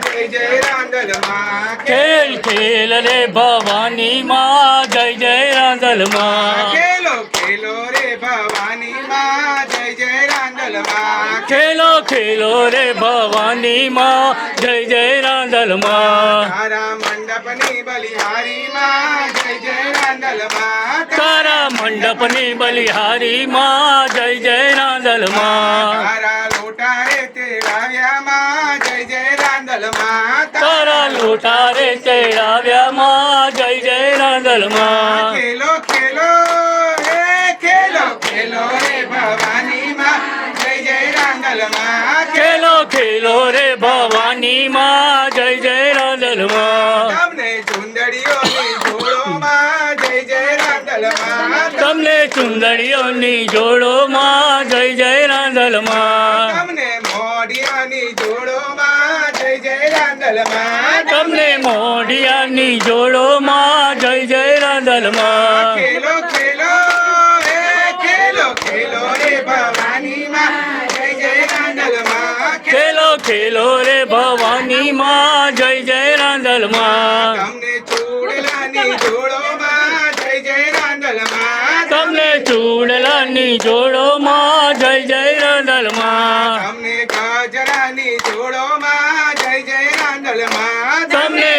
જય જય રાંદલ માં ખેલ ખેલ રે ભવાની માં જય જય રાંદલ માં ખેલો ખેલો રે ભવાની માં જય જય રાંદલ માં ખેલો ખેલો રે ભવાની માં જય જય રાંદલ માં તારા મંડપની બલિહારી માં જય જય રાંદલ માં તારા મંડપની બલિહારી માં જય જય રાંદલ માં તારા લોટા રે તેડાવ્યા માં જય જય રાંદલ માં તારા લોટા રે ચડાવ્યા માં જય જય રાંદલ માં ખેલો ખેલો હે ખેલો ખેલો રે ભવાની માં જય જય રાંદલ માં ખેલો ખેલો રે ભવાની માં જય જય રાંદલ માં તમને ચુંદડીઓની જોડોમાં જય જય રાંદલ માં તમને ચુંદડીઓની જોડોમાં જય જય રાંદલ માં તમને મોઢિયાની જોડોમાં જય જય રાંદલ માં તમને મોઢિયાની જોડોમાં જય જય રાંદલ માં ખેલો ખેલો હે ખેલો ખેલો રે ભવાની માં જય જય રાંદલ માં ખેલો ખેલો રે ભવાની માં જય જય રાંદલ માં તમને ચૂડલાની જોડોમાં જય જય રાંદલ માં તમને ચૂડલાની જોડોમાં જય જય રાંદલ માં તમને ગજરાની જોડોમાં જય જય રાંદલ માં તમને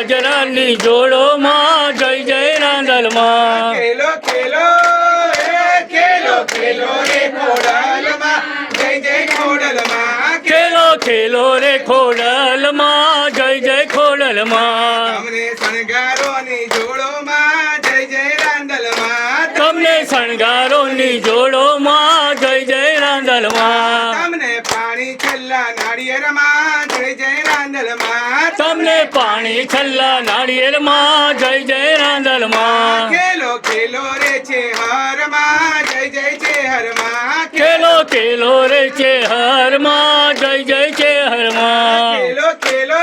ગજરાની જોડોમાં જય જય રાંદલ માં ખેલો ખેલો હે ખેલો ખેલો રે ખોડલમાં જય જય ખોડલમાં ખેલો ખેલો રે ખોડલમાં જય જય ખોડલમાં તમને શણગારોની જોડોમાં જય જય રાંદલમાં તમને શણગારોની જોડોમાં જય જય રાંદલમાં તમને પાણી છેલ્લા નાળિયેરમાં જય જય રાંદલમાં તમને પાણી છલ્લા નાળિયેરમાં જય જય રાંદલમાં ખેલો ખેલો રે છે હરમાં જય જય છે હરમાં ખેલો ખેલો રે છે હરમાં જય જય છે હરમાં ખેલો ખેલો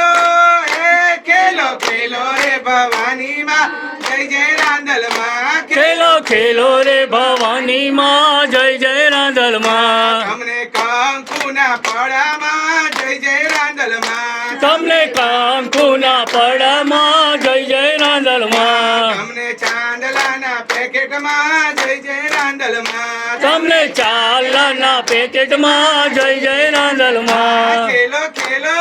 હે ખેલો ખેલો રે ભવાની માં જય જય રાંદલમાં ખેલો ખેલો રે ભવાની માં જય જય રાંદલમાં તમને કંકુના પડામાં જય જય રાંદલમાં તમને કંકુના પડામાં જય જય રાંદલમાં તમને ચાંદલાના પેકેટમાં જય જય રાંદલમાં તમને ચાલના પેકેટમાં જય જય રાંદલમાં ખેલો ખેલો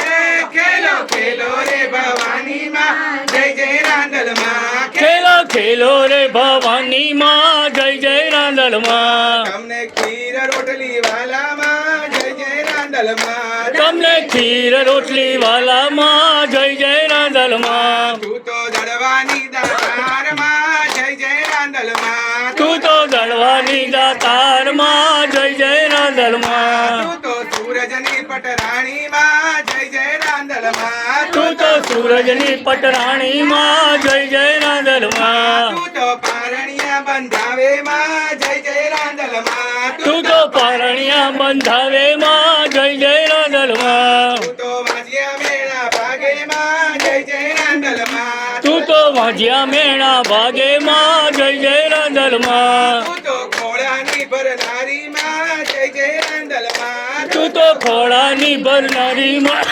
હે ખેલો ખેલો રે ભવાની માં જય જય રાંદલમાં ખેલો ખેલો રે ભવાની માં જય જય રાંદલમાં તમને ખીર રોટલી વાલામાં જય જય રાંદલમાં તમને ખીર રોટલી વાલામાં જય જય રાંદલમાં તું તો દડવાની દાતારમાં જય જય રાંદલમાં તું તો દળવાની દાતારમાં જય જય રાંદલમાં તું તો સૂરજની પટરાણીમાં જય જય રાંદલમાં તું તો સૂરજની પટરાણીમાં જય જય રાંદલમાં તું તો પારણિયા બંધાવેમાં જય જય રાંદલમાં તું તો પરણિયા બંધાવેમાં જય જય રાંદલમાં તું તો વાજિયા મેળા ભાગેમાં જય જય રાંદલમાં તું તો વાજ્યા મેળા ભાગેમાં જય જય રાંદલમાં તું તો ઘોડાની ભરનારીમાં જય જય રાંદલમાં તું તો ખોળાની ભરનારીમાં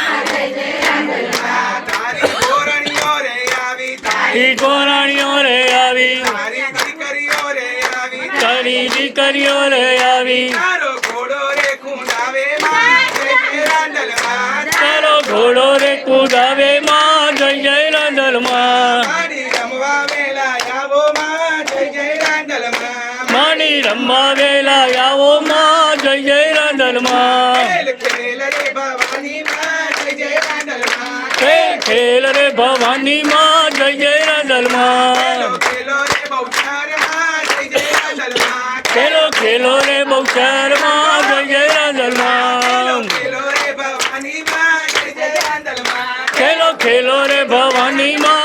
તારી ધોરણીઓ રે આવી ઈ ગોરાણીઓ રે આવી તારી દીકરીઓ રે આવી તારી દીકરીઓ રે આવી તારો ઘોડો રે ખૂંદાવેમાં જય જય રાંદલમાં તારો ઘોડો રે કુદાવેમાં જય જય રાંદલમાં મારી રમવા વેલા આવોમાં જય જય રાંદલમાં માની રમવા વેલા આવો માં જય જય રાંદલમાં ખેલ ખેલ રે ભવાની માં જય જય રાંદલમાં ખેલ ખેલ રે ભવાની માં જય જય રાંદલમાં ખેલો રે બહુચારમાં જય જય રાંદલમાં ખેલો ખેલો રે બહુચરમાં જય જય રાંદલમાં ખેલો રે ભવાની માં જય જય રાંદલમાં ખેલો ખેલો રે ભવાની માં